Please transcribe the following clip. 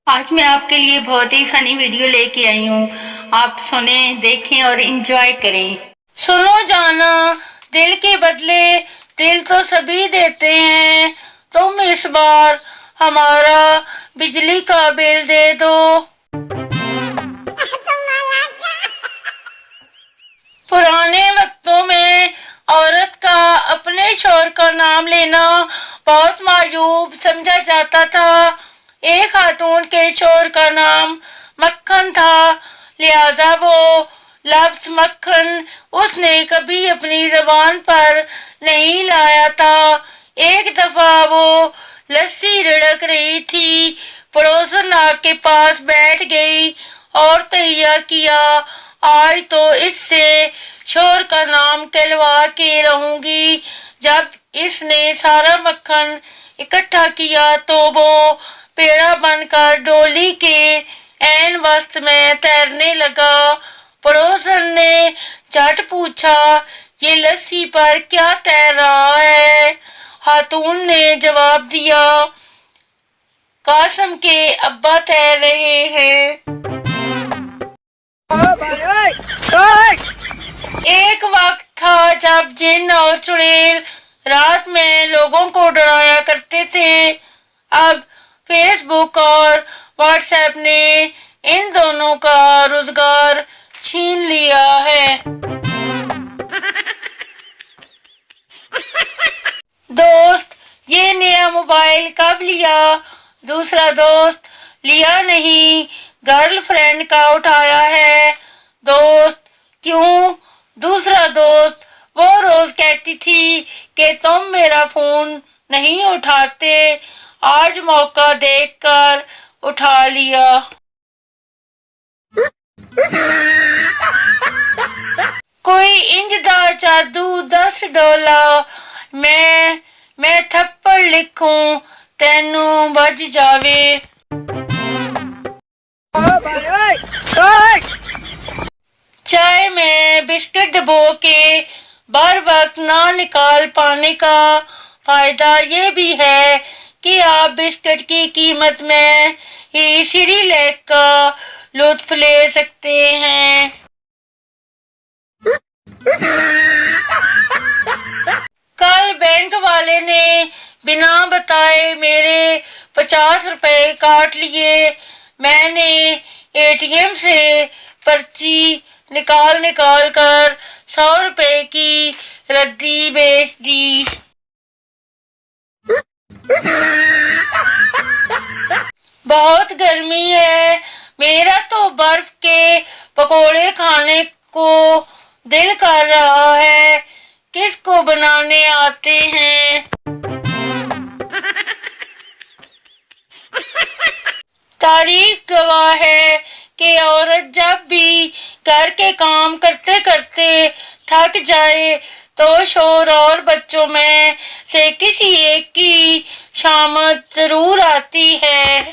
آج میں آپ کے لیے بہت ہی فنی ویڈیو لے کے آئی ہوں. آپ سنیں، دیکھیں اور انجوائے کریں. سنو جانا، دل کے بدلے دل تو سبھی دیتے ہیں. تم اس بار ہمارا بجلی کا بل دے دو. پرانے وقتوں میں عورت کا اپنے شوہر کا نام لینا بہت معیوب سمجھا جاتا تھا. ایک خاتون کے شوہر کا نام مکھن تھا، لہذا وہ لفظ مکھن اس نے کبھی اپنی زبان پر نہیں لایا تھا. ایک دفعہ وہ لسی رڑک رہی تھی، پڑوسن ناک کے پاس بیٹھ گئی اور تہیہ کیا، آج تو اس سے شوہر کا نام کہلوا کے رہوں گی. جب اس نے سارا مکھن اکٹھا کیا تو وہ پیڑا بن کر ڈولی کے عین وسط میں تیرنے لگا. پڑوسن نے جھٹ پوچھا، یہ لسی پر کیا تیر رہا ہے؟ خاتون نے جواب دیا، قاسم کے ابا تیر رہے ہیں. ایک وقت تھا جب جن اور چڑیل رات میں لوگوں کو ڈرایا کرتے تھے. اب فیس بک اور واٹس ایپ نے ان دونوں کا روزگار چھین لیا ہے. دوست، یہ نیا موبائل کب لیا؟ دوسرا دوست، لیا نہیں، گرل فرینڈ کا اٹھایا ہے. دوست، کیوں؟ دوسرا دوست، وہ روز کہتی تھی کہ تم میرا فون نہیں اٹھاتے، آج موقع دیکھ کر اٹھا لیا. کوئی انج دا جادو دس ڈولا، میں تھپڑ لکھوں تینوں بج جاوے. چائے میں بسکٹ ڈبو کے بر وقت نہ نکال پانے کا فائدہ یہ بھی ہے کہ آپ بسکٹ کی قیمت میں ہی سری لیک کا لطف لے سکتے ہیں. کل بینک والے نے بنا بتائے میرے 50 روپے کاٹ لیے. میں نے اے ٹی ایم سے پرچی نکال کر 100 روپے کی ردی بیچ دی. بہت گرمی ہے، میرا تو برف کے پکوڑے کھانے کو دل کر رہا ہے. کس کو بنانے آتے ہیں؟ تاریخ گواہ ہے کہ عورت جب بھی گھر کے کام کرتے کرتے تھک جائے تو شوہر اور بچوں میں سے کسی ایک کی شامت ضرور آتی ہے.